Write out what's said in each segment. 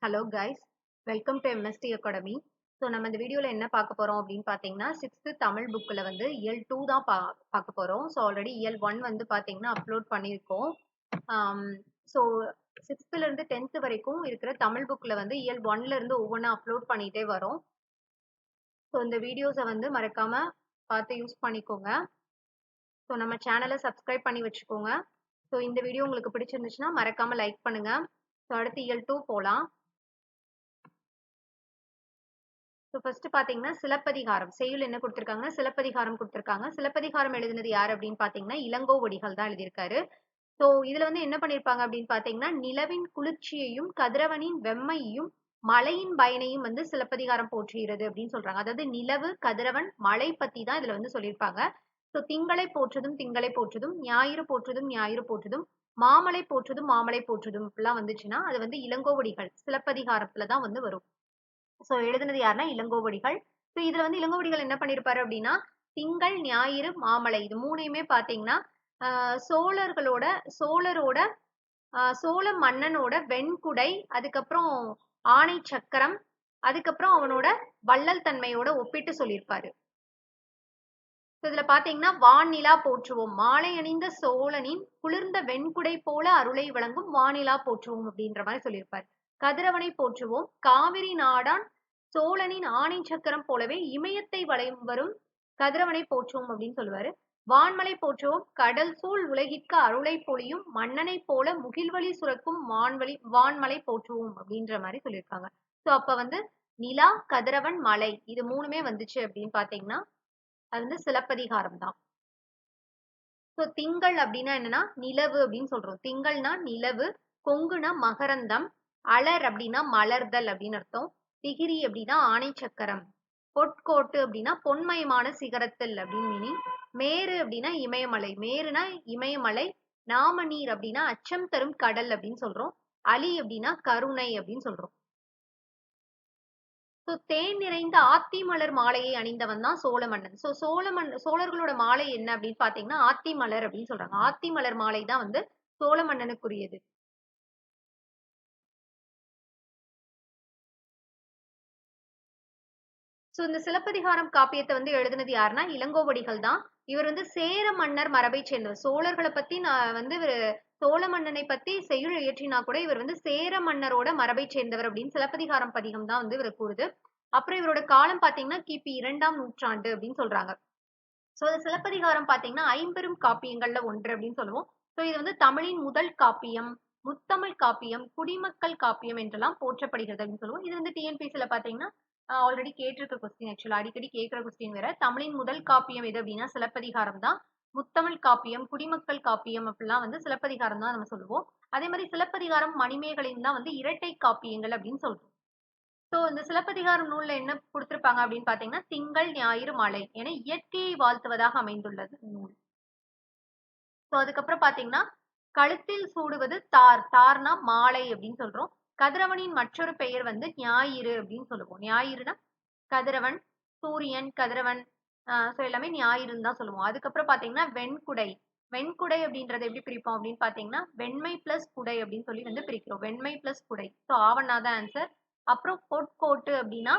Hello guys, welcome to MST academy. So நம்ம இந்த வீடியோவில் என்ன பார்க்க போகிறோம் அப்படின்னு பார்த்தீங்கன்னா, சிக்ஸ்த்து தமிழ் புக்கில் வந்து இயல் 2 தான் பார்க்க போகிறோம். ஸோ ஆல்ரெடி இயல் 1 வந்து பார்த்தீங்கன்னா அப்லோட் பண்ணியிருக்கோம். ஸோ சிக்ஸ்த்துலேருந்து 10th வரைக்கும் இருக்கிற தமிழ் புக்கில் வந்து இயல் 1லேருந்து ஒவ்வொன்றா அப்லோட் பண்ணிகிட்டே வரோம். ஸோ இந்த வீடியோஸை வந்து மறக்காமல் பார்த்து யூஸ் பண்ணிக்கோங்க. ஸோ நம்ம சேனலை சப்ஸ்கிரைப் பண்ணி வச்சுக்கோங்க. ஸோ இந்த வீடியோ உங்களுக்கு பிடிச்சிருந்துச்சுன்னா மறக்காமல் லைக் பண்ணுங்கள். ஸோ அடுத்து இயல் 2 போகலாம். ஸோ ஃபர்ஸ்ட் பார்த்தீங்கன்னா சிலப்பதிகாரம் செய்யுள் என்ன கொடுத்துருக்காங்கன்னா சிலப்பதிகாரம் கொடுத்துருக்காங்க. சிலப்பதிகாரம் எழுதினது யார் அப்படின்னு பார்த்தீங்கன்னா இளங்கோவடிகள் தான் எழுதியிருக்காரு. ஸோ இதுல வந்து என்ன பண்ணியிருப்பாங்க அப்படின்னு பார்த்தீங்கன்னா நிலவின் குளிர்ச்சியையும் கதிரவனின் வெம்மையையும் மழையின் பயனையும் வந்து சிலப்பதிகாரம் போற்றுகிறது அப்படின்னு சொல்றாங்க. அதாவது நிலவு கதிரவன் மழை பத்தி தான் இதுல வந்து சொல்லியிருப்பாங்க. ஸோ திங்களை போற்றுதும் திங்களை போற்றுதும் ஞாயிறு போற்றுதும் ஞாயிறு போற்றுதும் மாமலை போற்றுதும் மாமலை போற்றுதும் இப்படிலாம் வந்துச்சுன்னா அது வந்து இளங்கோவடிகள் சிலப்பதிகாரத்துல தான் வந்து வரும். ஸோ எழுதுனது யாருன்னா இளங்கோவடிகள். ஸோ இதுல வந்து இளங்கோவடிகள் என்ன பண்ணியிருப்பாரு அப்படின்னா திங்கள் ஞாயிறு மாமலை இது மூணையுமே பார்த்தீங்கன்னா சோழரோட சோழ மன்னனோட வெண்குடை, அதுக்கப்புறம் ஆணை சக்கரம், அதுக்கப்புறம் அவனோட வள்ளல் தன்மையோட ஒப்பிட்டு சொல்லியிருப்பாரு. இதுல பாத்தீங்கன்னா வானிலா போற்றுவோம் மாலை அணிந்த சோழனின் குளிர்ந்த வெண்குடை போல அருளை வழங்கும் வானிலா போற்றுவோம் அப்படின்ற மாதிரி சொல்லியிருப்பாரு. கதிரவனை போற்றுவோம் காவிரி நாடான் சோழனின் ஆணை சக்கரம் போலவே இமயத்தை வரும் கதிரவனை போற்றுவோம் அப்படின்னு சொல்லுவாரு. வான்மலை போற்றுவோம் கடல் சூழ் உலகிற்கு அருளை பொழியும் மன்னனை போல முகில்வழி சுரக்கும் வான்மலை போற்றுவோம் அப்படின்ற மாதிரி சொல்லியிருக்காங்க. சோ அப்ப வந்து நிலா கதிரவன் மலை இது மூணுமே வந்துச்சு அப்படின்னு பாத்தீங்கன்னா அது வந்து சிலப்பதிகாரம் தான். சோ திங்கள் அப்படின்னா என்னன்னா நிலவு அப்படின்னு சொல்றோம். திங்கள்னா நிலவு, கொங்குனா மகரந்தம், அலர் அப்படின்னா மலர்தல் அப்படின்னு அர்த்தம், திகிரி அப்படின்னா ஆணை சக்கரம், பொற்கோட்டு அப்படின்னா பொன்மயமான சிகரத்தில் அப்படின்னு மீனிங், மேரு அப்படின்னா இமயமலை, மேருனா இமயமலை, நாமநீர் அப்படின்னா அச்சம் தரும் கடல் அப்படின்னு சொல்றோம், அலி அப்படின்னா கருணை அப்படின்னு சொல்றோம். சோ தேன் நிறைந்த ஆத்தி மலர் மாலையை அணிந்தவன் தான் சோழ மன்னன். சோ சோழர்களோட மாலை என்ன அப்படின்னு பாத்தீங்கன்னா ஆத்தி மலர் அப்படின்னு சொல்றாங்க. ஆத்தி மலர் மாலை தான் வந்து சோழ மன்னனுக்குரியது. சோ இந்த சிலப்பதிகாரம் காப்பியத்தை வந்து எழுதினது யாருன்னா இளங்கோவடிகள் தான். இவர் வந்து சேர மன்னர் மரபை சேர்ந்தவர். சோழர்களை பத்தி நான் வந்து இவர் சோழ மன்னனை பத்தி செய்யுள் இயற்றினா கூட இவர் வந்து சேர மன்னரோட மரபை சேர்ந்தவர் அப்படின்னு சிலப்பதிகாரம் பதிகம் தான் வந்து இவர் கூறுது. அப்புறம் இவரோட காலம் பாத்தீங்கன்னா கிபி 2ஆம் நூற்றாண்டு அப்படின்னு சொல்றாங்க. சோ சிலப்பதிகாரம் பாத்தீங்கன்னா ஐம்பெரும் காப்பியங்கள்ல ஒன்று அப்படின்னு சொல்லுவோம். சோ இது வந்து தமிழின் முதல் காப்பியம், முத்தமிழ் காப்பியம், குடிமக்கள் காப்பியம் என்றெல்லாம் போற்றப்படுகிறது அப்படின்னு சொல்லுவோம். இது வந்து டிஎன்பிசில பாத்தீங்கன்னா ஆல்ரெடி கேட்டிருக்க கொஸ்டின், ஆக்சுவலா அடிக்கடி கேட்கிற கொஸ்டின் வேற. தமிழின் முதல் காப்பியம் எது அப்படின்னா சிலப்பதிகாரம் தான். முத்தமிழ் காப்பியம், குடிமக்கள் காப்பியம் அப்படிலாம் வந்து சிலப்பதிகாரம் தான் நம்ம சொல்லுவோம். அதே மாதிரி சிலப்பதிகாரம் மணிமேகலையும் தான் வந்து இரட்டை காப்பியங்கள் அப்படின்னு சொல்றோம். சோ இந்த சிலப்பதிகாரம் நூல்ல என்ன கொடுத்திருப்பாங்க அப்படின்னு பாத்தீங்கன்னா திங்கள் ஞாயிறு மழை என இயற்கையை வாழ்த்துவதாக அமைந்துள்ளது நூல். சோ அதுக்கப்புறம் பாத்தீங்கன்னா கழுத்தில் சூடுவது தார்னா மாலை அப்படின்னு சொல்றோம். கதிரவனின் மற்றொரு பெயர் வந்து ஞாயிறு அப்படின்னு சொல்லுவோம். ஞாயிறுனா கதிரவன், சூரியன், கதிரவன், சோ எல்லாமே ஞாயிறுன்னு தான் சொல்லுவோம். அதுக்கப்புறம் பாத்தீங்கன்னா வெண்குடை. வெண்குடை அப்படின்றத எப்படி பிரிப்போம் அப்படின்னு பாத்தீங்கன்னா வெண்மை பிளஸ் குடை அப்படின்னு சொல்லி வந்து பிரிக்கிறோம். வெண்மை பிளஸ் குடை. சோ ஆவண்ணா தான் ஆன்சர். அப்புறம் பொற்கோட்டு அப்படின்னா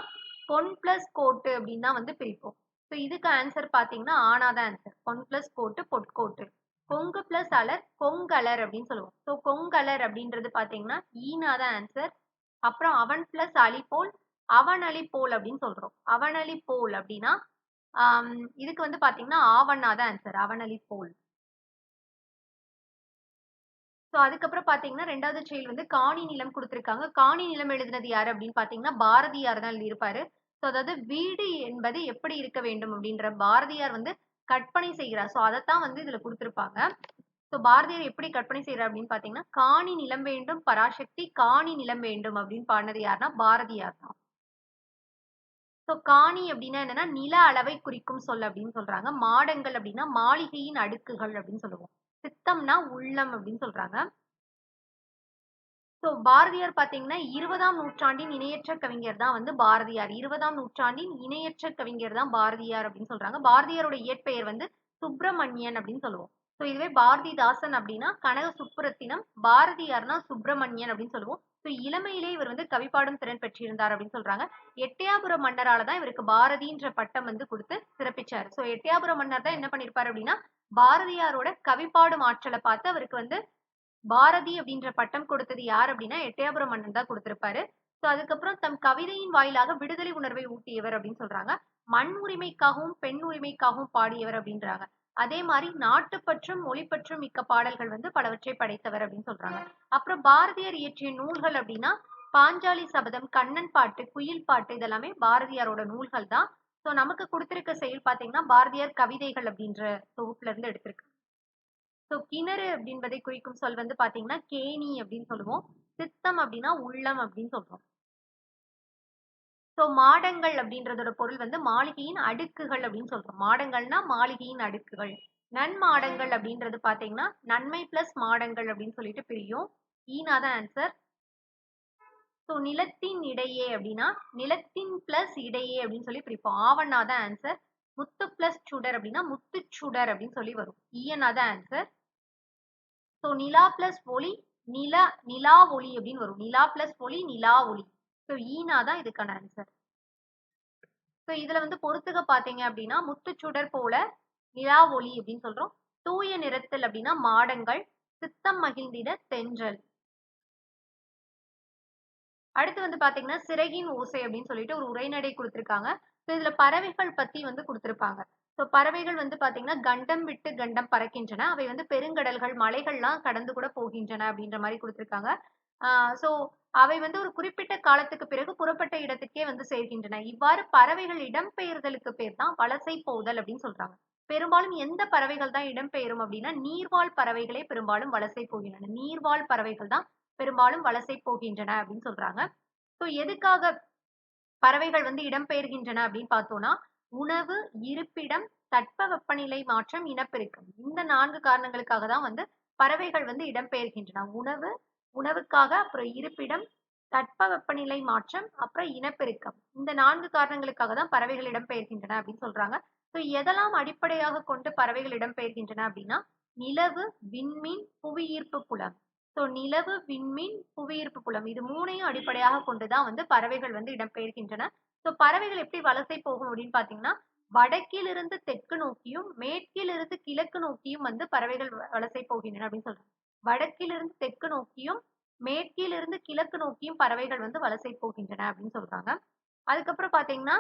பொன் பிளஸ் கோட்டு அப்படின்னு தான் வந்து பிரிப்போம். ஸோ இதுக்கு ஆன்சர் பார்த்தீங்கன்னா ஆனா தான் ஆன்சர். பொன் பிளஸ் கோட்டு பொற்கோட்டு. கொங்கு பிளஸ் அலர் கொங்கலர் அப்படின்னு சொல்லுவோம். ஸோ கொங்கலர் அப்படின்றது பார்த்தீங்கன்னா ஈனா தான் ஆன்சர். அப்புறம் அவன் பிளஸ் அலிபோல் அவனளி போல் அப்படின்னு சொல்றோம். அவனளி போல் அப்படின்னா இதுக்கு வந்து பாத்தீங்கன்னா ஆவண்ணா தான் ஆன்சர். அவனளி போல். சோ அதுக்கப்புறம் பாத்தீங்கன்னா 2வது செயல் வந்து காணி நிலம் கொடுத்திருக்காங்க. காணி நிலம் எழுதினது யாரு அப்படின்னு பாத்தீங்கன்னா பாரதியார் தான் எழுதியிருப்பாரு. சோ அதாவது வீடு என்பது எப்படி இருக்க வேண்டும் அப்படின்ற பாரதியார் வந்து கற்பனை செய்கிறார். சோ அதைத்தான் வந்து இதுல கொடுத்திருப்பாங்க. சோ பாரதியார் எப்படி கற்பனை செய்யறார் அப்படின்னு பாத்தீங்கன்னா காணி நிலம் வேண்டும் பராசக்தி காணி நிலம் வேண்டும் அப்படின்னு பாடினது யாருன்னா பாரதியார் தான். சோ காணி அப்படின்னா என்னன்னா நில அளவை குறிக்கும் சொல் அப்படின்னு சொல்றாங்க. மாடங்கள் அப்படின்னா மாளிகையின் அடுக்குகள் அப்படின்னு சொல்லுவோம். சித்தம்னா உள்ளம் அப்படின்னு சொல்றாங்க. சோ பாரதியார் பாத்தீங்கன்னா 20ஆம் நூற்றாண்டின் இணையற்ற கவிஞர் தான் வந்து பாரதியார். 20ஆம் நூற்றாண்டின் இணையற்ற கவிஞர் தான் பாரதியார் அப்படின்னு சொல்றாங்க. பாரதியாரோட இயற்பெயர் வந்து சுப்பிரமணியன் அப்படின்னு சொல்லுவோம். ஸோ இதுவே பாரதிதாசன் அப்படின்னா கனக சுப்புரத்தினம், பாரதியார்னா சுப்பிரமணியன் அப்படின்னு சொல்லுவோம். ஸோ இளமையிலே இவர் வந்து கவிப்பாடும் திறன் பெற்றிருந்தார் அப்படின்னு சொல்றாங்க. எட்டயாபுர மன்னரால தான் இவருக்கு பாரதின்ற பட்டம் வந்து கொடுத்து சிறப்பிச்சாரு. ஸோ எட்டயாபுர மன்னர் தான் என்ன பண்ணிருப்பாரு அப்படின்னா பாரதியாரோட கவிப்பாடும் ஆற்றலை பார்த்து அவருக்கு வந்து பாரதி அப்படின்ற பட்டம் கொடுத்தது யார் அப்படின்னா எட்டயாபுர மன்னன் தான் கொடுத்திருப்பாரு. ஸோ அதுக்கப்புறம் தம் கவிதையின் வாயிலாக விடுதலை உணர்வை ஊட்டியவர் அப்படின்னு சொல்றாங்க. மண் உரிமைக்காகவும் பெண் உரிமைக்காகவும் பாடியவர் அப்படின்றாங்க. அதே மாதிரி நாட்டுப்பற்றும் மொழிப்பற்றும் மிக்க பாடல்கள் வந்து பலவற்றை படைத்தவர் அப்படின்னு சொல்றாங்க. அப்புறம் பாரதியார் இயற்றிய நூல்கள் அப்படின்னா பாஞ்சாலி சபதம், கண்ணன் பாட்டு, குயில் பாட்டு இதெல்லாமே பாரதியாரோட நூல்கள் தான். ஸோ நமக்கு கொடுத்திருக்க செயல் பாத்தீங்கன்னா பாரதியார் கவிதைகள் அப்படின்ற தொகுப்புல இருந்து எடுத்திருக்கு. ஸோ கிணறு அப்படின்பதை குறிக்கும் சொல் வந்து பாத்தீங்கன்னா கேணி அப்படின்னு சொல்லுவோம். சித்தம் அப்படின்னா உள்ளம் அப்படின்னு சொல்றோம். ஸோ மாடங்கள் அப்படின்றதோட பொருள் வந்து மாளிகையின் அடுக்குகள் அப்படின்னு சொல்றோம். மாடங்கள்னா மாளிகையின் அடுக்குகள். நன்மாடங்கள் அப்படின்றது பாத்தீங்கன்னா நன்மை பிளஸ் மாடங்கள் அப்படின்னு சொல்லிட்டு பிரியும். ஈனா தான் ஆன்சர். ஸோ நிலத்தின் இடையே அப்படின்னா நிலத்தின் பிளஸ் இடையே அப்படின்னு சொல்லி பிரிப்போம். ஆவண்ணா தான் ஆன்சர். முத்து பிளஸ் சுடர் அப்படின்னா முத்துச்சுடர் அப்படின்னு சொல்லி வரும். ஈயனா தான் ஆன்சர். ஸோ நிலா பிளஸ் ஒளி நிலா ஒளி அப்படின்னு வரும். நிலா பிளஸ் ஒளி நிலா ஒளி. ஸோ ஈனா தான் இதுக்கான ஆன்சர். ஸோ இதுல வந்து பொறுத்துக பாத்தீங்க அப்படின்னா முத்துச்சுடர் போல நிலா ஒளி அப்படின்னு சொல்றோம். தூய நிறத்தில் அப்படின்னா மாடங்கள், சித்தம் மகிழ்ந்திட தென்றல். அடுத்து வந்து பாத்தீங்கன்னா சிறகின் ஓசை அப்படின்னு சொல்லிட்டு ஒரு உரைநடை கொடுத்திருக்காங்க. ஸோ இதுல பறவைகள் பத்தி வந்து கொடுத்திருப்பாங்க. ஸோ பறவைகள் வந்து பாத்தீங்கன்னா கண்டம் விட்டு கண்டம் பறக்கின்றன. அவை வந்து பெருங்கடல்கள், மலைகள்லாம் கடந்து கூட போகின்றன அப்படின்ற மாதிரி கொடுத்திருக்காங்க. ஸோ அவை வந்து ஒரு குறிப்பிட்ட காலத்துக்கு பிறகு புறப்பட்ட இடத்துக்கே வந்து சேர்கின்றன. இவ்வாறு பறவைகள் இடம்பெயர்தலுக்கு பேர் தான் வலசை போதல் அப்படின்னு சொல்றாங்க. பெரும்பாலும் எந்த பறவைகள் தான் இடம்பெயரும் அப்படின்னா நீர்வாழ் பறவைகளே பெரும்பாலும் வலசை போகின்றன. நீர்வாழ் பறவைகள் தான் பெரும்பாலும் வலசை போகின்றன அப்படின்னு சொல்றாங்க. ஸோ எதுக்காக பறவைகள் வந்து இடம்பெயர்கின்றன அப்படின்னு பார்த்தோம்னா உணவு, இருப்பிடம், தட்பவெப்பநிலை மாற்றம், இனப்பெருக்கம். இந்த 4 காரணங்களுக்காக தான் வந்து பறவைகள் வந்து இடம்பெயர்கின்றன. உணவுக்காக, அப்புறம் இருப்பிடம், தட்பவெப்பநிலை மாற்றம், அப்புறம் இனப்பெருக்கம். இந்த 4 காரணங்களுக்காக தான் பறவைகள் இடம்பெயர்கின்றன அப்படின்னு சொல்றாங்க. ஸோ எதெல்லாம் அடிப்படையாக கொண்டு பறவைகள் இடம்பெயர்கின்றன அப்படின்னா நிலவு, விண்மீன், புவியீர்ப்பு புலம். ஸோ நிலவு, விண்மீன், புவியீர்ப்பு புலம் இது 3ஐயும் அடிப்படையாக கொண்டுதான் வந்து பறவைகள் வந்து இடம்பெயர்கின்றன. ஸோ பறவைகள் எப்படி வலசை போகும் அப்படின்னு பாத்தீங்கன்னா வடக்கிலிருந்து தெற்கு நோக்கியும், மேற்கிலிருந்து கிழக்கு நோக்கியும் வந்து பறவைகள் வலசை போகின்றன அப்படின்னு சொல்றாங்க. வடக்கிலிருந்து தெற்கு நோக்கியும், மேற்கிலிருந்து கிழக்கு நோக்கியும் பறவைகள் வந்து வலசை போகின்றன அப்படின்னு சொல்றாங்க. அதுக்கப்புறம் பாத்தீங்கன்னா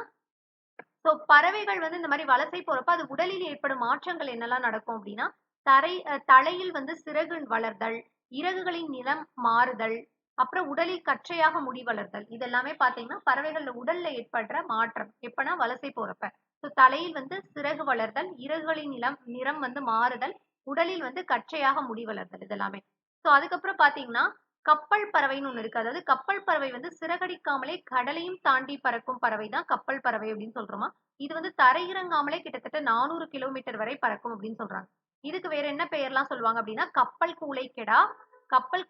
சோ பறவைகள் வந்து இந்த மாதிரி வலசை போறப்ப அது உடலில் ஏற்படும் மாற்றங்கள் என்னெல்லாம் நடக்கும் அப்படின்னா தலையில் வந்து சிறகு வளர்தல், இறகுகளின் நிறம் மாறுதல், அப்புறம் உடலில் கற்றையாக முடி வளர்தல். இதெல்லாமே பாத்தீங்கன்னா பறவைகள் உடல்ல ஏற்படுற மாற்றம் எப்பனா வலசை போறப்ப. ஸோ தலையில் வந்து சிறகு வளர்தல், இறகுகளின் நிறம் வந்து மாறுதல், உடலில் வந்து கற்றையாக முடி வளர்தல் இதெல்லாமே. ஸோ அதுக்கப்புறம் பாத்தீங்கன்னா கப்பல் பறவைன்னு ஒண்ணு இருக்கு. அதாவது கப்பல் பறவை வந்து சிறகடிக்காமலே கடலையும் தாண்டி பறக்கும் பறவை தான் கப்பல் பறவை அப்படின்னு சொல்றோமா. இது வந்து தரையிறங்காமலே கிட்டத்தட்ட 400 கிலோமீட்டர் வரை பறக்கும் அப்படின்னு சொல்றாங்க. இதுக்கு வேற என்ன பெயர்லாம் சொல்லுவாங்க அப்படின்னா கப்பல்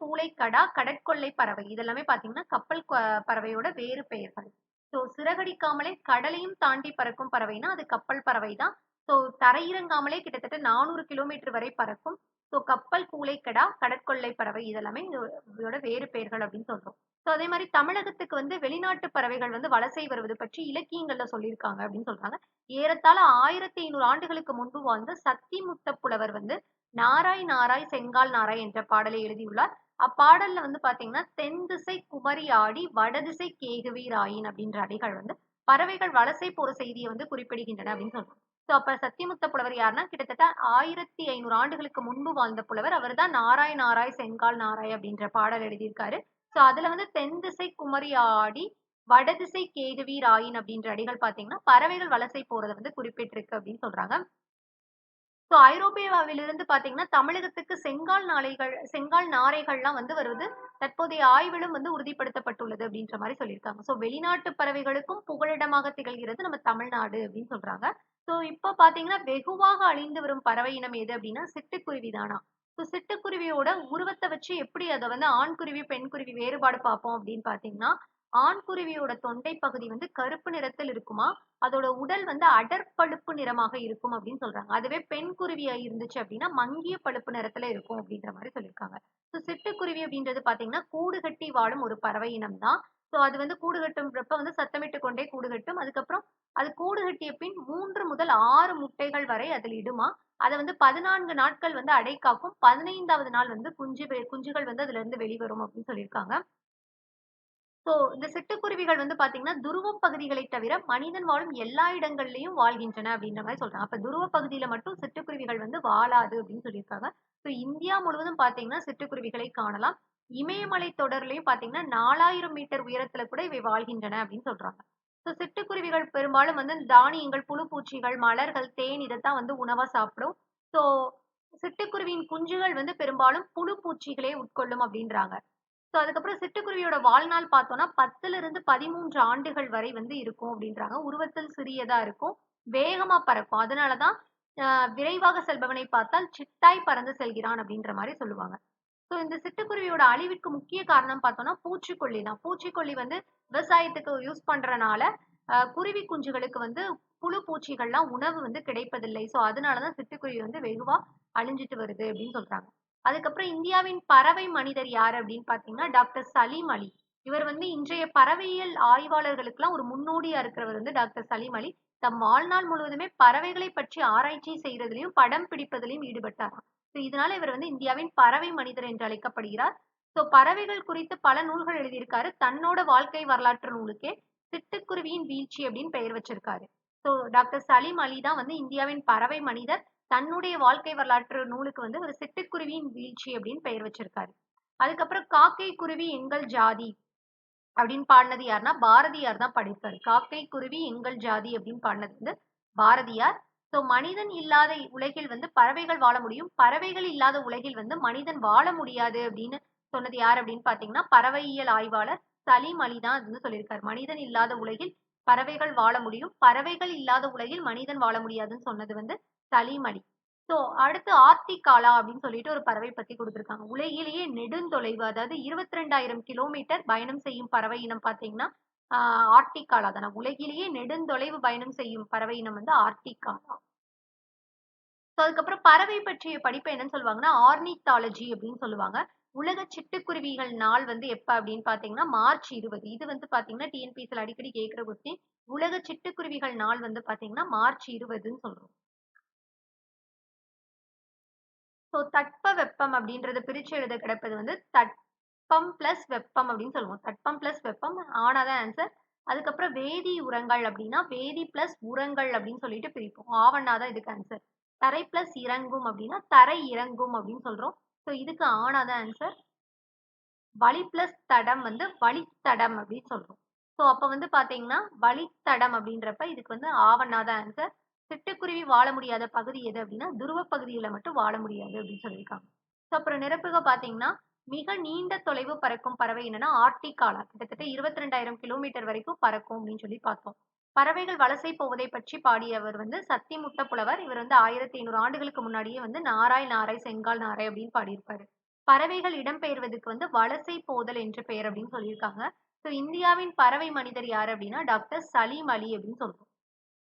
கூளைக்கடா, கடற்கொள்ளை பறவை. இதெல்லாமே பாத்தீங்கன்னா கப்பல் பறவையோட வேறு பெயர்கள். சோ சிறகடிக்காமலே கடலையும் தாண்டி பறக்கும் பறவைனா அது கப்பல் பறவை தான். சோ தரையிறங்காமலே கிட்டத்தட்ட 400 கிலோமீட்டர் வரை பறக்கும். சோ கப்பல் கூளைக்கடா, கடற்கொள்ளை பறவை இதெல்லாமே இதோட வேறு பெயர்கள் அப்படின்னு சொல்றோம். சோ அதே மாதிரி தமிழகத்துக்கு வந்து வெளிநாட்டு பறவைகள் வந்து வலசை வருவது பற்றி இலக்கியங்கள்ல சொல்லியிருக்காங்க அப்படின்னு சொல்றாங்க. ஏறத்தாழ 1500 ஆண்டுகளுக்கு முன்பு வாழ்ந்த சத்திமுத்த புலவர் வந்து நாராய் நாராய் செங்கால் நாராய் என்ற பாடலை எழுதியுள்ளார். அப்பாடல்ல வந்து பாத்தீங்கன்னா தென் திசை குமரி ஆடி வடதிசை கேகுவீர் ஆயின் அப்படின்ற அடிகள் வந்து பறவைகள் வலசை போற செய்தியை வந்து குறிப்பிடுகின்றன அப்படின்னு சொல்றோம். சோ அப்ப சத்தியமுத்த புலவர் யாருன்னா கிட்டத்தட்ட 1500 ஆண்டுகளுக்கு முன்பு வாழ்ந்த புலவர். அவர் தான் நாராய் நாராய் செங்கால் நாராய் அப்படின்ற பாடல் எழுதியிருக்காரு. சோ அதுல வந்து தென் திசை குமரி ஆடி வடதிசை கேகுவீர் ஆயின் அப்படின்ற அடிகள் பாத்தீங்கன்னா பறவைகள் வலசை போறதை வந்து குறிப்பிட்டிருக்கு அப்படின்னு சொல்றாங்க. சோ ஐரோப்பியாவிலிருந்து பாத்தீங்கன்னா தமிழகத்துக்கு செங்கால் நாரைகள்லாம் வந்து வருவது தற்போதைய ஆய்விலும் வந்து உறுதிப்படுத்தப்பட்டுள்ளது அப்படின்ற மாதிரி சொல்லியிருக்காங்க. சோ வெளிநாட்டு பறவைகளுக்கும் புகலிடமாக திகழ்கிறது நம்ம தமிழ்நாடு அப்படின்னு சொல்றாங்க. சோ இப்ப பாத்தீங்கன்னா வெகுவாக அழிந்து வரும் பறவை இனம் எது அப்படின்னா சிட்டுக்குருவி தானா. சோ சிட்டுக்குருவியோட உருவத்தை வச்சு எப்படி அதை வந்து ஆண் குருவி பெண் குருவி வேறுபாடு பார்ப்போம் அப்படின்னு பாத்தீங்கன்னா ஆண் குருவியோட தொண்டை பகுதி வந்து கருப்பு நிறத்தில் இருக்குமா, அதோட உடல் வந்து அடர்பழுப்பு நிறமாக இருக்கும் அப்படின்னு சொல்றாங்க. அதுவே பெண் குருவியா இருந்துச்சு அப்படின்னா மங்கிய பழுப்பு நிறத்துல இருக்கும் அப்படின்ற மாதிரி சொல்லியிருக்காங்க. ஸோ சிட்டுக்குருவி அப்படின்றது பாத்தீங்கன்னா கூடு கட்டி வாழும் ஒரு பறவை இனம் தான். ஸோ அது வந்து கூடு கட்டும்ன்றப்ப வந்து சத்தமிட்டு கொண்டே கூடு கட்டும். அதுக்கப்புறம் அது கூடு கட்டிய பின் 3 முதல் 6 முட்டைகள் வரை அதில் இடுமா. அத வந்து 14 நாட்கள் வந்து அடை காக்கும். 15வது நாள் வந்து குஞ்சுகள் வந்து அதுல இருந்து வெளிவரும் அப்படின்னு சொல்லியிருக்காங்க. ஸோ இந்த சிட்டுக்குருவிகள் வந்து பார்த்தீங்கன்னா, துருவப் பகுதிகளைத் தவிர மனிதன் வாழும் எல்லா இடங்கள்லயும் வாழ்கின்றன அப்படின்ற மாரி சொல்றாங்க. அப்ப துருவ பகுதியில மட்டும் சிட்டுக்குருவிகள் வந்து வாழாது அப்படின்னு சொல்லியிருக்காங்க. ஸோ இந்தியா முழுவதும் பார்த்தீங்கன்னா, சிட்டுக்குருவிகளை காணலாம். இமயமலை தொடர்லயும் பார்த்தீங்கன்னா, 4000 மீட்டர் உயரத்துல கூட இவை வாழ்கின்றன அப்படின்னு சொல்றாங்க. ஸோ சிட்டுக்குருவிகள் பெரும்பாலும் வந்து தானியங்கள், புழு பூச்சிகள், மலர்கள், தேன் இதத்தான் வந்து உணவா சாப்பிடும். ஸோ சிட்டுக்குருவியின் குஞ்சுகள் வந்து பெரும்பாலும் புழு பூச்சிகளே உட்கொள்ளும் அப்படின்றாங்க. ஸோ அதுக்கப்புறம் சிட்டுக்குருவியோட வாழ்நாள் பார்த்தோம்னா 10லிருந்து 13 ஆண்டுகள் வரை வந்து இருக்கும் அப்படின்றாங்க. உருவத்தில் சிறியதா இருக்கும். வேகமா பறக்கும். அதனால தான் அ விரைவாக செல்பவனை பார்த்தால் சிட்டாய் பறந்து செல்கிறான் அப்படின்ற மாரி சொல்லுவாங்க. ஸோ இந்த சிட்டுக்குருவியோட அழிவுக்கு முக்கிய காரணம் பார்த்தோம்னா பூச்சிக்கொல்லி தான். பூச்சிக்கொல்லி வந்து விவசாயத்துக்கு யூஸ் பண்றனால குருவி குஞ்சுகளுக்கு வந்து புழு பூச்சிகள்லாம் உணவு வந்து கிடைப்பதில்லை. ஸோ அதனால தான் சிட்டுக்குருவி வந்து வெகுவா அழிஞ்சுட்டு வருது அப்படின்னு சொல்றாங்க. அதுக்கப்புறம் இந்தியாவின் பறவை மனிதர் யாரு அப்படின்னு பார்த்தீங்கன்னா, டாக்டர் சலீம் அலி. இவர் வந்து இன்றைய பறவையியல் ஆய்வாளர்களுக்கெல்லாம் ஒரு முன்னோடியா இருக்கிறவர் வந்து டாக்டர் சலீம் அலி. தம் வாழ்நாள் முழுவதுமே பறவைகளை பற்றி ஆராய்ச்சி செய்றதிலும், படம் பிடிப்பதிலும் ஈடுபட்டாராம். ஸோ இதனால இவர் வந்து இந்தியாவின் பறவை மனிதர் என்று அழைக்கப்படுகிறார். ஸோ பறவைகள் குறித்து பல நூல்கள் எழுதியிருக்காரு. தன்னோட வாழ்க்கை வரலாற்று நூலுக்கே சிட்டுக்குருவியின் வீழ்ச்சி அப்படின்னு பெயர் வச்சிருக்காரு. ஸோ டாக்டர் சலீம் அலி தான் வந்து இந்தியாவின் பறவை மனிதர். தன்னுடைய வாழ்க்கை வரலாற்று நூலுக்கு வந்து ஒரு சிட்டுக்குருவியின் வீழ்ச்சி அப்படின்னு பெயர் வச்சிருக்காரு. அதுக்கப்புறம் காக்கை குருவி எங்கள் ஜாதி அப்படின்னு பாடினது யாருன்னா பாரதியார் தான் பாடியிருக்காரு. காக்கை குருவி எங்கள் ஜாதி அப்படின்னு பாடினது வந்து பாரதியார். ஸோ மனிதன் இல்லாத உலகில் வந்து பறவைகள் வாழ முடியும். பறவைகள் இல்லாத உலகில் வந்து மனிதன் வாழ முடியாது அப்படின்னு சொன்னது யார் அப்படின்னு பார்த்தீங்கன்னா, பறவையியல் ஆய்வாளர் சலீம் அலி தான் அது வந்து சொல்லியிருக்காரு. மனிதன் இல்லாத உலகில் பறவைகள் வாழ முடியும். பறவைகள் இல்லாத உலகில் மனிதன் வாழ முடியாதுன்னு சொன்னது வந்து சலீம் அலி. ஸோ அடுத்து ஆர்டிகாலா அப்படின்னு சொல்லிட்டு ஒரு பறவை பத்தி குடுத்திருக்காங்க. உலகிலேயே நெடுந்தொலைவு அதாவது 22,000 கிலோமீட்டர் பயணம் செய்யும் பறவை இனம் பார்த்தீங்கன்னா, ஆ ஆர்டிகாலா தான. உலகிலேயே நெடுந்தொலைவு பயணம் செய்யும் பறவை இனம் வந்து ஆர்டிகாலா. ஸோ அதுக்கப்புறம் பறவை பற்றிய படிப்பு என்னன்னு சொல்லுவாங்கன்னா, ஆர்னித்தாலஜி அப்படின்னு சொல்லுவாங்க. உலக சிட்டுக்குருவிகள் நாள் வந்து எப்ப அப்படின்னு பார்த்தீங்கன்னா, மார்ச் 20. இது வந்து பார்த்தீங்கன்னா, டிஎன்பிஎஸ்சில அடிக்கடி கேட்கிற கொஸ்டின். உலக சிட்டுக்குருவிகள் நாள் வந்து பார்த்தீங்கன்னா, மார்ச் 20ன்னு சொல்றோம். ஸோ தட்பவெப்பம் அப்படின்றத பிரிச்சு எழுத கிடைப்பது வந்து தட்பம் பிளஸ் வெப்பம் அப்படின்னு சொல்லுவோம். தட்பம் பிளஸ் வெப்பம் ஆனா தான் ஆன்சர். அதுக்கப்புறம் வேதி உரங்கள் அப்படின்னா, வேதி பிளஸ் உரங்கள் அப்படின்னு சொல்லிட்டு பிரிப்போம். ஆவண்ணா தான் இதுக்கு ஆன்சர். தரை பிளஸ் இறங்கும் அப்படின்னா, தரை இறங்கும் அப்படின்னு சொல்றோம். ஸோ இதுக்கு ஆனா தான் ஆன்சர். வழி பிளஸ் தடம் வந்து வழித்தடம் அப்படின்னு சொல்றோம். ஸோ அப்ப வந்து பார்த்தீங்கன்னா, வழித்தடம் அப்படின்றப்ப இதுக்கு வந்து ஆவண்ணா தான் ஆன்சர். சிட்டுக்குருவி வாழ முடியாத பகுதி எது அப்படின்னா, துருவ பகுதியில மட்டும் வாழ முடியாது அப்படின்னு சொல்லியிருக்காங்க. ஸோ அப்புறம் நிரப்புக பார்த்தீங்கன்னா, மிக நீண்ட தொலைவு பறக்கும் பறவை என்னன்னா ஆர்டிகாலா. கிட்டத்தட்ட 22,000 கிலோமீட்டர் வரைக்கும் பறக்கும் அப்படின்னு சொல்லி பார்த்தோம். பறவைகள் வலசை போவதை பற்றி பாடியவர் வந்து சத்திமுத்த புலவர். இவர் வந்து 1500 ஆண்டுகளுக்கு முன்னாடியே வந்து நாராய் நாராய் செங்கால் நாராய் அப்படின்னு பாடியிருப்பாரு. பறவைகள் இடம்பெயர்வதற்கு வந்து வலசை போதல் என்று பெயர் அப்படின்னு சொல்லியிருக்காங்க. ஸோ இந்தியாவின் பறவை மனிதர் யாரு அப்படின்னா, டாக்டர் சலீம் அலி அப்படின்னு சொல்றோம்.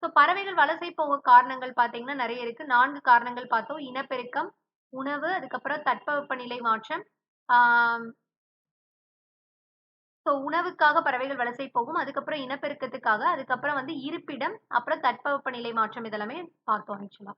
ஸோ பறவைகள் வலசை போக காரணங்கள் பார்த்தீங்கன்னா நெறைய இருக்கு. 4 காரணங்கள் பார்த்தோம். இனப்பெருக்கம், உணவு, அதுக்கப்புறம் தட்பவெப்பநிலை மாற்றம். ஆம் ஸோ உணவுக்காக பறவைகள் வலசை போகும். அதுக்கப்புறம் இனப்பெருக்கத்துக்காக, அதுக்கப்புறம் வந்து இருப்பிடம், அப்புறம் தட்பவெப்பநிலை மாற்றம் இதெல்லாமே பார்த்தோம் ஆக்சுவலா.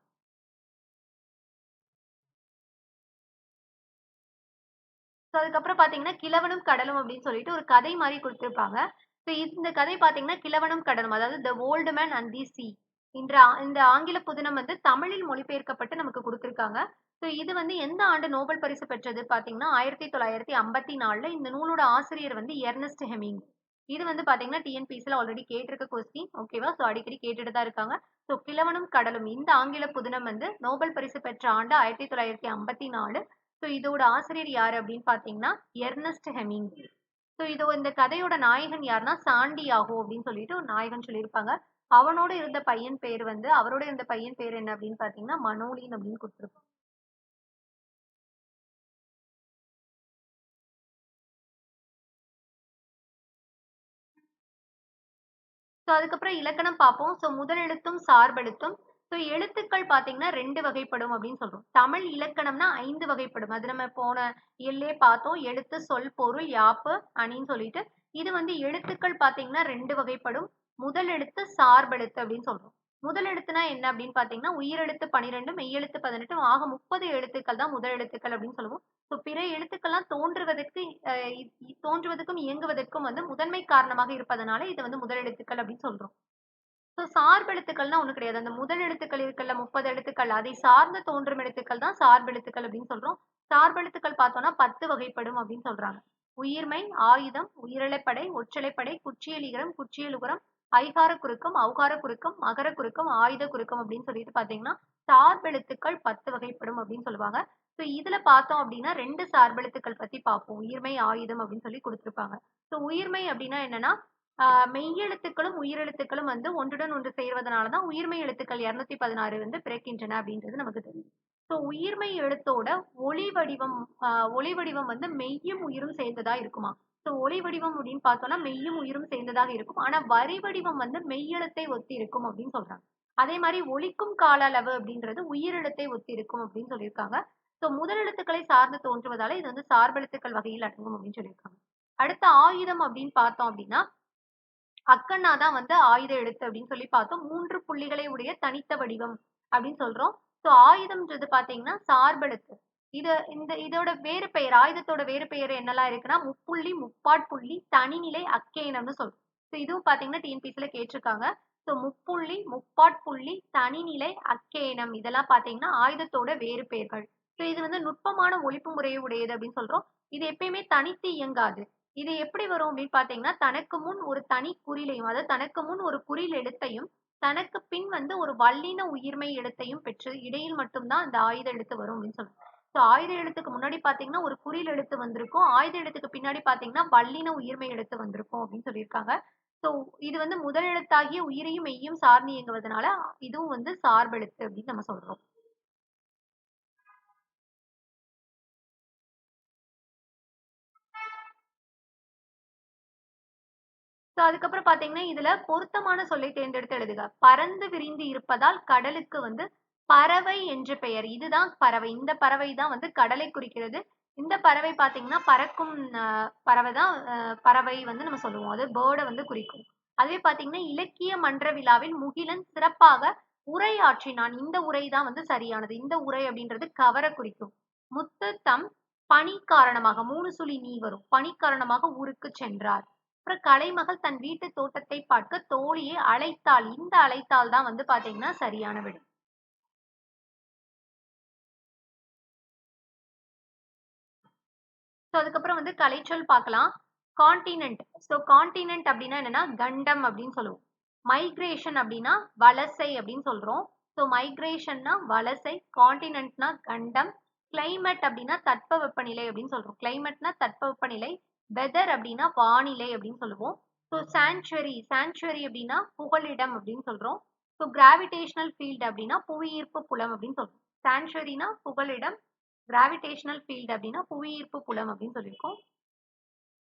ஸோ அதுக்கப்புறம் பார்த்தீங்கன்னா, கிழவனும் கடலும் அப்படின்னு சொல்லிட்டு ஒரு கதை மாரி குடுத்திருப்பாங்க. ஸோ இந்த கதை பார்த்தீங்கன்னா, கிழவனும் கடலும் அதாவது the old man and the sea இந்த ஆங்கில புதினம் வந்து தமிழில் மொழிபெயர்க்கப்பட்டு நமக்கு குடுத்திருக்காங்க. ஸோ இது வந்து எந்த ஆண்டு நோபல் பரிசு பெற்றது பார்த்தீங்கன்னா, 1954ல இந்த நூலோட ஆசிரியர் வந்து எர்னஸ்ட் ஹெமிங். இது வந்து பார்த்தீங்கன்னா, டிஎன்பிஎஸ்சில ஆல்ரெடி கேட்டிருக்க கொஸ்டின். ஓகேவா? ஸோ அடிக்கடி கேட்டுட்டு தான் இருக்காங்க. ஸோ கிழவனும் கடலும் இந்த ஆங்கில புதினம் வந்து நோபல் பரிசு பெற்ற ஆண்டு 1954. ஸோ இதோட ஆசிரியர் யாரு அப்படின்னு பார்த்தீங்கன்னா, எர்னஸ்ட் ஹெமிங். ஸோ இந்த கதையோட நாயகன் யாருன்னா, சாண்டியாகோ அப்படின்னு சொல்லிட்டு ஒரு நாயகன் சொல்லியிருப்பாங்க. அவரோட இருந்த பையன் பேர் என்ன அப்படின்னு பார்த்தீங்கன்னா, மனோலின் அப்படின்னு குடுத்திருப்பாங்க. ஸோ அதுக்கப்புறம் இலக்கணம் பார்ப்போம். ஸோ முதல் எழுத்தும் சார்பெழுத்தும். ஸோ எழுத்துக்கள் பார்த்தீங்கன்னா 2 வகைப்படும் அப்படின்னு சொல்றோம். தமிழ் இலக்கணம்னா 5 வகைப்படும். அது நம்ம போன இயல்லே பார்த்தோம். எழுத்து, சொல், பொருள், யாப்பு, அணின்னு சொல்லிட்டு. இது வந்து எழுத்துக்கள் பார்த்தீங்கன்னா 2 வகைப்படும். முதல் எழுத்து, சார்பெழுத்து அப்படின்னு சொல்றோம். முதல் எழுத்துனா என்ன அப்படின்னு பார்த்தீங்கன்னா, உயிரெழுத்து 12, மெய்யெழுத்து 18 ஆக 30 எழுத்துக்கள் தான் முதல் எழுத்துக்கள் அப்படின்னு சொல்லுவோம். ஸோ பிற எழுத்துக்கள்லாம் தோன்றுவதற்கும் இயங்குவதற்கும் வந்து முதன்மை காரணமாக இருப்பதனால இத வந்து முதல் எழுத்துக்கள் அப்படின்னு சொல்றோம். ஸோ சார்பெழுத்துக்கள்னா ஒண்ணும் கிடையாது. அந்த முதல் எழுத்துக்கள் இருக்குல்ல 30 எழுத்துக்கள், அதை சார்ந்து தோன்றும் எழுத்துக்கள் தான் சார்பெழுத்துக்கள் அப்படின்னு சொல்றோம். சார்பெழுத்துக்கள் பார்த்தோம்னா 10 வகைப்படும் அப்படின்னு சொல்றாங்க. உயிர்மெய், ஆயுதம், உயிரிழைப்படை, ஒற்றலைப்படை, குற்றியலிகரம், குற்றியலுகரம், ஐகார குறுக்கம், ஔகார குறுக்கம், மகர குறுக்கம், ஆயுத குறுக்கம் அப்படின்னு சொல்லிட்டு பார்த்தீங்கன்னா, சார்பெழுத்துக்கள் 10 வகைப்படும் அப்படின்னு சொல்லுவாங்க. ஸோ இதுல பார்த்தோம் அப்படின்னா 2 சார்பெழுத்துக்கள் பத்தி பார்ப்போம். உயிர்மெய், ஆயுதம் அப்படின்னு சொல்லி குடுத்திருப்பாங்க. ஸோ உயிர்மெய் அப்படின்னா என்னன்னா, மெய்யெழுத்துக்களும், உயிரெழுத்துக்களும் வந்து ஒன்றுடன் ஒன்று சேர்வதனால தான் உயிர்மெய் எழுத்துக்கள் 216 வந்து பிறக்கின்றன அப்படின்றது நமக்கு தெரியும். ஸோ உயிர்மெய் எழுத்தோட ஒலி வடிவம் ஒலி வடிவம் வந்து மெய்யும் உயிரும் சேர்ந்ததா இருக்குமாம். ஸோ ஒலி வடிவம் அப்படின்னு பார்த்தோம்னா மெய்யும் உயிரும் சேர்ந்ததாக இருக்கும். ஆனா வரி வடிவம் வந்து மெய்யெழுத்தை ஒத்தி இருக்கும் அப்படின்னு சொல்றாங்க. அதே மாதிரி ஒலிக்கும் கால அளவு அப்படின்றது உயிரெழுத்தை ஒத்தி இருக்கும் அப்படின்னு சொல்லியிருக்காங்க. ஸோ முதல் எழுத்துக்களை சார்ந்து தோன்றுவதால இது வந்து சார்பெழுத்துக்கள் வகையில் அடங்கும் அப்படின்னு சொல்லியிருக்காங்க. அடுத்து ஆயுதம் அப்படின்னு பார்த்தோம் அப்படின்னா, அக்கன்னா தான் வந்து ஆயுத எழுத்து அப்படின்னு சொல்லி பார்த்தோம். 3 புள்ளிகளை உடைய தனித்த வடிவம் அப்படின்னு சொல்றோம். ஸோ ஆயுதம்ன்றது பார்த்தீங்கன்னா சார்பெழுத்து. இதோட வேறு பெயர், ஆயுதத்தோட வேறு பெயர் என்னெல்லாம் இருக்குன்னா, முப்புள்ளி, முப்பாட்புள்ளி, தனிநிலை, அக்கேயனம்னு சொல்றோம். ஸோ இதுவும் பார்த்தீங்கன்னா டிஎன்பிஎஸ்சில கேட்டிருக்காங்க. ஸோ முப்புள்ளி, முப்பாட்புள்ளி, தனிநிலை, அக்கேயனம் இதெல்லாம் பார்த்தீங்கன்னா ஆயுதத்தோட வேறு பெயர்கள். ஸோ இது வந்து நுட்பமான ஒலிப்பு முறையை உடையது அப்படின்னு சொல்றோம். இது எப்பயுமே தனித்து இயங்காது. இது எப்படி வரும் அப்படின்னு பார்த்தீங்கன்னா, தனக்கு முன் ஒரு தனி குறிலையும், அதாவது தனக்கு முன் ஒரு குறில் எழுத்தையும், தனக்கு பின் வந்து ஒரு வல்லின உயிர்மெய் எழுத்தையும் பெற்று இடையில் மட்டும் தான் அந்த ஆயுத எழுத்து வரும் அப்படின்னு சொல்றோம். ஸோ ஆயுத எழுத்துக்கு முன்னாடி பார்த்தீங்கன்னா, ஒரு குறில் எழுத்து வந்திருக்கும். ஆயுத எழுத்துக்கு பின்னாடி பார்த்தீங்கன்னா, வல்லின உயிர்மெய் எழுத்து வந்திருக்கும் அப்படின்னு சொல்லியிருக்காங்க. ஸோ இது வந்து முதல் எழுத்தாகிய உயிரையும் மெய்யும் சார்ந்து இயங்குவதனால, இதுவும் வந்து சார்பெழுத்து அப்படின்னு நம்ம சொல்றோம். ஸோ அதுக்கப்புறம் பார்த்தீங்கன்னா, இதுல பொருத்தமான சொல்லை தேர்ந்தெடுத்து எழுதுக. பரந்து விரிந்து இருப்பதால் கடலுக்கு வந்து பறவை என்று பெயர். இதுதான் பறவை. இந்த பறவை தான் வந்து கடலை குறிக்கிறது. இந்த பறவை பார்த்தீங்கன்னா, பறக்கும் பறவை தான் பறவை வந்து நம்ம சொல்லுவோம். அது பேர்ட வந்து குறிக்கும். அதுவே பார்த்தீங்கன்னா, இலக்கிய மன்ற விழாவில் முகிலன் சிறப்பாக உரையாற்றினான். இந்த உரை தான் வந்து சரியானது. இந்த உரை அப்படின்றது கவர குறிக்கும். முத்து தம் பணி காரணமாக 3 சுழி நீ வரும். பணி காரணமாக ஊருக்கு சென்றார். அப்புறம் கலைமகள் தன் வீட்டு தோட்டத்தை பார்க்க தோழியை அழைத்தாள். இந்த அழைத்தாள் தான் வந்து பாத்தீங்கன்னா சரியான விடை. ஸோ அதுக்கப்புறம் வந்து கலைச்சொல் பார்க்கலாம். கான்டினென்ட். ஸோ கான்டினென்ட் அப்படின்னா என்னன்னா கண்டம் அப்படின்னு சொல்லுவோம். மைக்ரேஷன் அப்படின்னா வலசை அப்படின்னு சொல்றோம். ஸோ மைக்ரேஷன்னா வலசை, கான்டினென்ட்னா கண்டம், கிளைமேட் அப்படின்னா தட்பவெப்பநிலை அப்படின்னு சொல்றோம். கிளைமேட்னா தட்பவெப்பநிலை, வெதர் அப்படின்னா வானிலை அப்படின்னு சொல்லுவோம். ஸோ சாங்சுவரி அப்படின்னா புகலிடம் அப்படின்னு சொல்றோம். ஸோ கிராவிடேஷனல் ஃபீல்டு அப்படின்னா புவியீர்ப்பு புலம் அப்படின்னு சொல்றோம். சாங்சுவரினா புகலிடம், கிராவிடேஷனல் ஃபீல்டு அப்படின்னா புவியீர்ப்பு புலம் அப்படின்னு சொல்லியிருக்கோம்.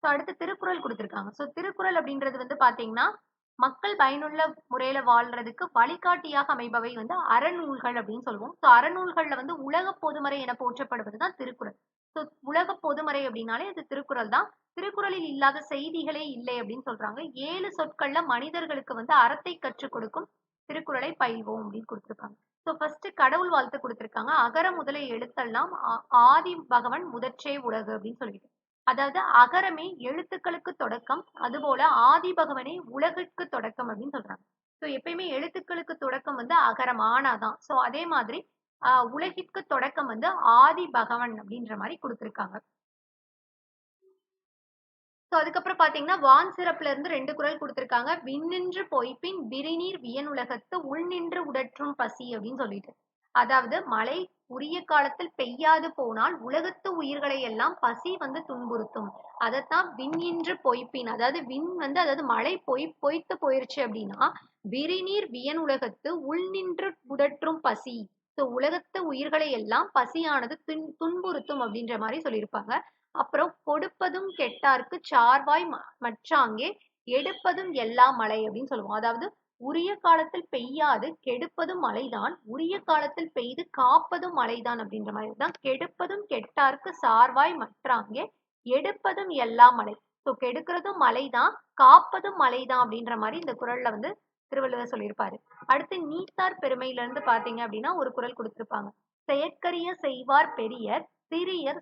ஸோ அடுத்து திருக்குறள் கொடுத்துருக்காங்க. ஸோ திருக்குறள் அப்படின்றது வந்து பார்த்தீங்கன்னா, மக்கள் பயனுள்ள முறையில வாழ்றதுக்கு வழிகாட்டியாக அமைபவை வந்து அறநூல்கள் அப்படின்னு சொல்லுவோம். ஸோ அறநூல்கள்ல வந்து உலக பொதுமறை என போற்றப்படுவது தான் திருக்குறள். ஸோ உலக பொதுமறை அப்படின்னாலே அது திருக்குறள் தான். திருக்குறளில் இல்லாத செய்திகளே இல்லை அப்படின்னு சொல்றாங்க. 7 சொற்கள்ல மனிதர்களுக்கு வந்து அறத்தை கற்றுக் கொடுக்கும் திருக்குறளை பயில்வோம் அப்படின்னு கொடுத்திருக்காங்க. ஸோ ஃபர்ஸ்ட் கடவுள் வாழ்த்து கொடுத்திருக்காங்க. அகர முதல எழுத்தெல்லாம் ஆதி பகவன் முதற்றே உலகு அப்படின்னு சொல்லிட்டு. அதாவது அகரமே எழுத்துக்களுக்கு தொடக்கம், அதுபோல ஆதி பகவனே உலகுக்கு தொடக்கம் அப்படின்னு சொல்றாங்க. ஸோ எப்பயுமே எழுத்துக்களுக்கு தொடக்கம் வந்து அகரம் ஆனாதான். ஸோ அதே மாதிரி உலகிற்கு தொடக்கம் வந்து ஆதி பகவன் அப்படின்ற மாதிரி கொடுத்திருக்காங்க. ஸோ அதுக்கப்புறம் பார்த்தீங்கன்னா, வான் சிறப்புல இருந்து 2 குறள் குடுத்திருக்காங்க. "விண்ணின்று பொய்ப்பின் விரிநீர் வியனுலகத்து உள்நின்று உடற்றும் பசி" அப்படின்னு சொல்லிட்டு. அதாவது மழை உரிய காலத்தில் பெய்யாது போனால் உலகத்து உயிர்களை எல்லாம் பசி வந்து துன்புறுத்தும். அதத்தான் விண்ணின்று பொய்ப்பின், அதாவது விண் வந்து அதாவது மழை பொய்த்து போயிருச்சு அப்படின்னா, விரிநீர் வியனுலகத்து உள்நின்று உடற்றும் பசி. ஸோ உலகத்து உயிர்களை எல்லாம் பசியானது துன்புறுத்தும் அப்படின்ற மாரி சொல்லியிருப்பாங்க. அப்புறம் கொடுப்பதும் கெட்டார்க்கு சார்வாய் மற்றாங்கே எடுப்பதும் எல்லா மழை அப்படின்னு சொல்லுவோம். அதாவது உரிய காலத்தில் பெய்யாது கெடுப்பதும் மழைதான், உரிய காலத்தில் பெய்து காப்பதும் மழைதான் அப்படின்ற மாதிரி தான். கெடுப்பதும் கெட்டார்க்கு சார்வாய் மற்றாங்கே எடுப்பதும் எல்லா மழை. ஸோ கெடுக்கிறதும் மழைதான், காப்பதும் மழைதான் அப்படின்ற மாதிரி இந்த குறள்ல வந்து திருவள்ளுவர் சொல்லியிருப்பாரு. அடுத்து நீத்தார் பெருமையில இருந்து பாத்தீங்க அப்படின்னா ஒரு குறள் கொடுத்திருப்பாங்க. செயற்கரிய செய்வார் பெரியர், சிறியர்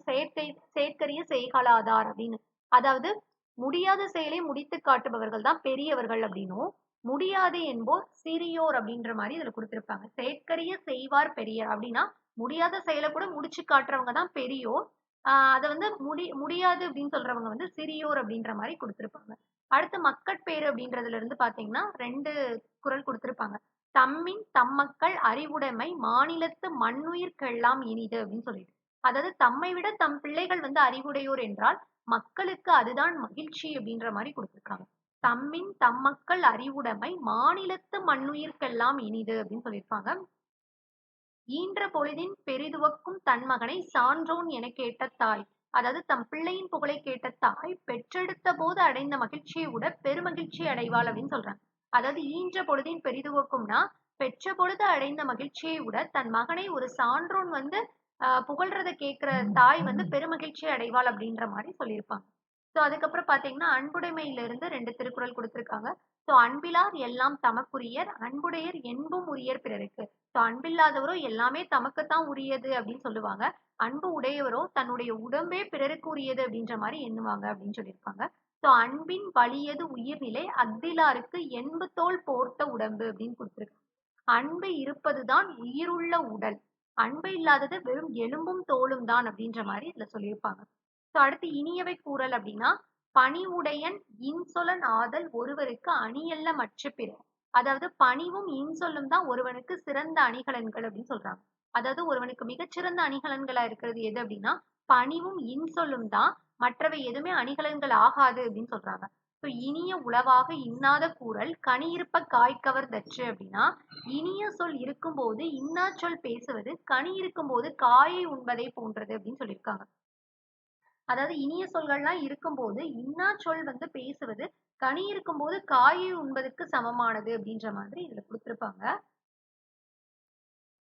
செயற்கரிய செய்கலாதார் அப்படின்னு. அதாவது முடியாத செயலை முடித்து காட்டுபவர்கள் தான் பெரியவர்கள் அப்படின்னும், முடியாது என்போர் சிறியோர் அப்படின்ற மாதிரி இதுல கொடுத்திருப்பாங்க. செயற்கரிய செய்வார் பெரியர் அப்படின்னா முடியாத செயலை கூட முடிச்சு காட்டுறவங்க தான் பெரியோர். அதை வந்து முடியாது அப்படின்னு சொல்றவங்க வந்து சிறியோர் அப்படின்ற மாதிரி கொடுத்திருப்பாங்க. அடுத்து மக்கட்பேறு அப்படின்றதுல இருந்து பாத்தீங்கன்னா 2 குறள் கொடுத்திருப்பாங்க. தம்மின் தம்மக்கள் அறிவுடைமை மாநிலத்து மண்ணுயிர்க்கெல்லாம் இனிது அப்படின்னு சொல்லிட்டு. அதாவது தம்மை விட தம் பிள்ளைகள் வந்து அறிவுடையோர் என்றால் மக்களுக்கு அதுதான் மகிழ்ச்சி அப்படின்ற மாதிரி கொடுத்திருக்காங்க. தம்மின் தம்மக்கள் அறிவுடைமை மாநிலத்து மண்ணுயிர்க்கெல்லாம் இனிது அப்படின்னு சொல்லியிருப்பாங்க. ஈன்ற பொழுதின் பெரிதுவக்கும் தன் மகனை சான்றோன் என கேட்ட தாய். அதாவது தம் பிள்ளையின் புகழை கேட்ட தாய் பெற்றெடுத்த போது அடைந்த மகிழ்ச்சியை விட பெருமகிழ்ச்சி அடைவாள் அப்படின்னு சொல்றாங்க. அதாவது ஈன்ற பொழுதின் பெரிதுவக்கும்னா பெற்ற பொழுது அடைந்த மகிழ்ச்சியை விட தன் மகனை ஒரு சான்றோன் வந்து புகழ்றத கேட்கிற தாய் வந்து பெருமகிழ்ச்சி அடைவாள் அப்படின்ற மாதிரி சொல்லியிருப்பாங்க. ஸோ அதுக்கப்புறம் பாத்தீங்கன்னா அன்புடைமையில இருந்து 2 திருக்குறள் கொடுத்திருக்காங்க. ஸோ அன்பிலார் எல்லாம் தமக்குரியர், அன்புடையர் என்பும் உரியர் பிறருக்கு. ஸோ அன்பில்லாதவரோ எல்லாமே தமக்குத்தான் உரியது அப்படின்னு சொல்லுவாங்க. அன்பு உடையவரோ தன்னுடைய உடம்பே பிறருக்கு உரியது அப்படின்ற மாதிரி எண்ணுவாங்க அப்படின்னு சொல்லியிருப்பாங்க. ஸோ அன்பின் வலியது உயிர்நிலை அஃதிலாருக்கு என்பு தோல் போர்த்த உடம்பு அப்படின்னு கொடுத்திருக்காங்க. அன்பு இருப்பதுதான் உயிருள்ள உடல், அன்பு இல்லாதது வெறும் எலும்பும் தோலும் தான் அப்படின்ற மாதிரி இதுல சொல்லியிருப்பாங்க. ஸோ அடுத்து இனியவை கூறல் அப்படின்னா பணிவுடையன் இன்சொலன் ஆதல் ஒருவருக்கு அணியல்ல மற்ற பிற. அதாவது பணிவும் இன்சொல்லும் தான் ஒருவனுக்கு சிறந்த அணிகலன்கள் அப்படின்னு சொல்றாங்க. அதாவது ஒருவனுக்கு மிகச்சிறந்த அணிகலன்களா இருக்கிறது எது அப்படின்னா பணிவும் இன்சொல்லும் தான், மற்றவை எதுவுமே அணிகலன்கள் ஆகாது அப்படின்னு சொல்றாங்க. ஸோ இனிய உளவாக இன்னாத கூறல் கனி இருப்ப காய்கவர் தச்சு அப்படின்னா இனிய சொல் இருக்கும்போது இன்னா சொல் பேசுவது கனி இருக்கும்போது காயை உண்பதை போன்றது அப்படின்னு சொல்லியிருக்காங்க. அதாவது இனிய சொல்கள்லாம் இருக்கும்போது இன்னா சொல் வந்து பேசுவது கனி இருக்கும்போது காயை உண்பதற்கு சமமானது அப்படின்ற மாதிரி இதுல கொடுத்திருப்பாங்க.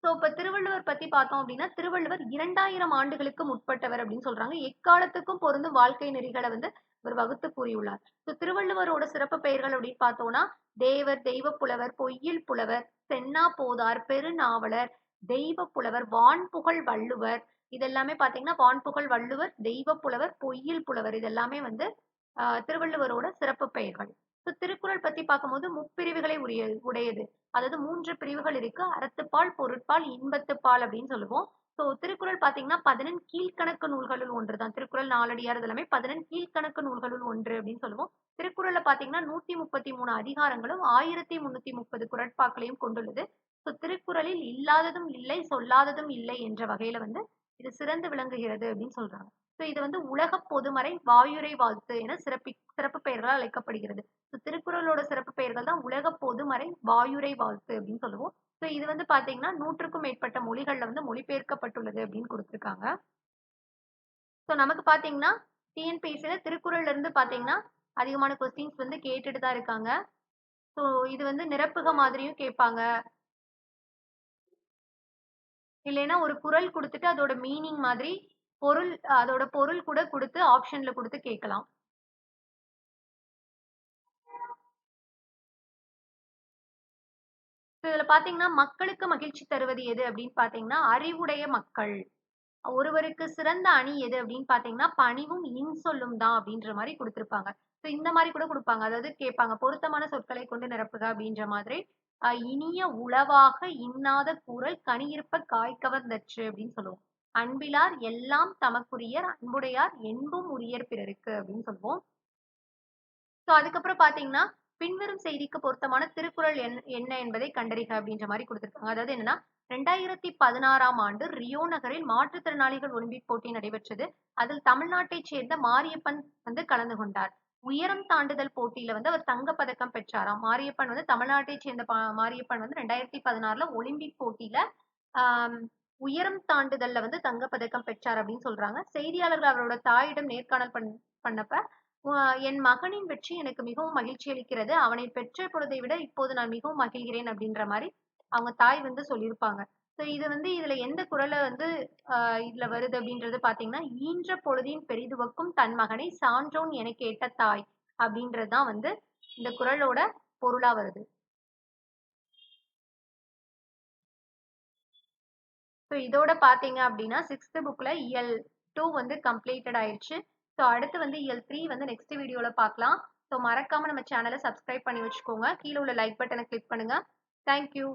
சோ இப்ப திருவள்ளுவர் பத்தி பார்த்தோம் அப்படின்னா திருவள்ளுவர் 2000 ஆண்டுகளுக்கு முற்பட்டவர் அப்படின்னு சொல்றாங்க. எக்காலத்துக்கும் பொருந்தும் வாழ்க்கை நெறிகளை வந்து அவர் வகுத்து கூறியுள்ளார். திருவள்ளுவரோட சிறப்பு பெயர்கள் அப்படின்னு பார்த்தோம்னா தேவர், தெய்வ புலவர், பொய்யில் புலவர், சென்னா போதார், பெருநாவலர், தெய்வ புலவர், வான்புகழ் வள்ளுவர். இதெல்லாமே பாத்தீங்கன்னா வான்புகழ் வள்ளுவர், தெய்வ புலவர், பொய்யில் புலவர் இதெல்லாமே வந்து திருவள்ளுவரோட சிறப்பு பெயர்கள். திருக்குறள் பத்தி பார்க்கும்போது முப்பிரிவுகளை உடையது. அதாவது 3 பிரிவுகள் இருக்கு. அறத்துப்பால், பொருட்பால், இன்பத்துப்பால் அப்படின்னு சொல்லுவோம். திருக்குறள் பாத்தீங்கன்னா 14 கீழ்க்கணக்கு நூல்களுள் ஒன்றுதான். திருக்குறள் நாலடியார் இதெல்லாமே 14 கீழ்க்கணக்கு நூல்களுள் ஒன்று அப்படின்னு சொல்லுவோம். திருக்குறள்ல பாத்தீங்கன்னா 133 அதிகாரங்களும் 1330 குறட்பாக்களையும் கொண்டுள்ளது. திருக்குறளில் இல்லாததும் இல்லை, சொல்லாததும் இல்லை என்ற வகையில வந்து இது சிறந்து விளங்குகிறது அப்படின்னு சொல்றாங்க. இது வந்து உலக பொதுமறை வாயுரை வாழ்த்து என சிறப்பு பெயர்களால் அழைக்கப்படுகிறது. திருக்குறளோட சிறப்பு பெயர்கள் தான் உலக பொதுமறை வாயுரை வாழ்த்து அப்படின்னு சொல்லுவோம். இது வந்து பாத்தீங்கன்னா 100க்கும் மேற்பட்ட மொழிகள்ல வந்து மொழிபெயர்க்கப்பட்டுள்ளது அப்படின்னு கொடுத்திருக்காங்க. நமக்கு பாத்தீங்கன்னா டிஎன்பிஎஸ்சில திருக்குறள்ல இருந்து பாத்தீங்கன்னா அதிகமான கொஸ்டின்ஸ் வந்து கேட்டுட்டு தான் இருக்காங்க. இது வந்து நிரப்புக மாதிரியும் கேட்பாங்க. இல்லைன்னா ஒரு குறள் கொடுத்துட்டு அதோட மீனிங் மாதிரி அதோட பொருள் கூட கொடுத்து ஆப்ஷன்ல கொடுத்து கேட்கலாம். இதுல பாத்தீங்கன்னா மக்களுக்கு மகிழ்ச்சி தருவது எது அப்படின்னு பாத்தீங்கன்னா அறிவுடைய மக்கள். ஒருவருக்கு சிறந்த அணி எது அப்படின்னு பாத்தீங்கன்னா பணிவும் இன்சொல்லும் தான் அப்படின்ற மாதிரி கொடுத்திருப்பாங்க. இந்த மாதிரி கூட கொடுப்பாங்க. அதாவது கேட்பாங்க பொருத்தமான சொற்களை கொண்டு நிரப்புக அப்படின்ற மாதிரி. இனிய உளவாக இன்னாத கூறல் கனியிருப்ப காய்கவர் தச்சு அப்படின்னு சொல்லுவோம். அன்பிலார் எல்லாம் தமக்குரியர், அன்புடையார் என்பும் உரியர் பிறருக்கு அப்படின்னு சொல்லுவோம். அதுக்கப்புறம் பாத்தீங்கன்னா பின்வரும் செய்திக்கு பொருத்தமான திருக்குறள் என்ன என்பதை கண்டறிக அப்படின்ற மாதிரி கொடுத்திருக்காங்க. அதாவது என்னன்னா 2016ஆம் ஆண்டு ரியோ நகரில் மாற்றுத்திறனாளிகள் ஒலிம்பிக் போட்டி நடைபெற்றது. அதில் தமிழ்நாட்டைச் சேர்ந்த மாரியப்பன் வந்து கலந்து கொண்டார். உயரம் தாண்டுதல் போட்டியில வந்து அவர் தங்கப்பதக்கம் பெற்றாராம். மாரியப்பன் வந்து தமிழ்நாட்டைச் சேர்ந்த மாரியப்பன் வந்து 2016ல ஒலிம்பிக் போட்டியில உயரம் தாண்டுதல்ல வந்து தங்கப்பதக்கம் பெற்றார் அப்படின்னு சொல்றாங்க. செய்தியாளர்கள் அவரோட தாயிடம் நேர்காணல் பண்ணப்ப என் மகனின் வெற்றி எனக்கு மிகவும் மகிழ்ச்சி அளிக்கிறது. அவனை பெற்ற பொழுதை விட இப்போது நான் மிகவும் மகிழ்கிறேன் அப்படின்ற மாரி அவங்க தாய் வந்து சொல்லியிருப்பாங்க. ஸோ இது வந்து இதுல எந்த குறள வந்து இதுல வருது அப்படின்றது பார்த்தீங்கன்னா, "ஈன்ற பொழுதின் பெரிதுவக்கும் தன் மகனை சான்றோன் எனக் கேட்ட தாய்" அப்படின்றது தான் வந்து இந்த குறளோட பொருளா வருது. ஸோ இதோட பார்த்தீங்க அப்படின்னா, 6த் புக்ல இயல் 2 வந்து கம்ப்ளீட்டட் ஆயிருச்சு. ஸோ அடுத்து வந்து இயல் 3 வந்து நெக்ஸ்ட் வீடியோல பார்க்கலாம். ஸோ மறக்காம நம்ம சேனல சப்ஸ்கிரைப் பண்ணி வச்சுக்கோங்க. கீழ உள்ள லைக் பட்டன கிளிக் பண்ணுங்க. Thank you.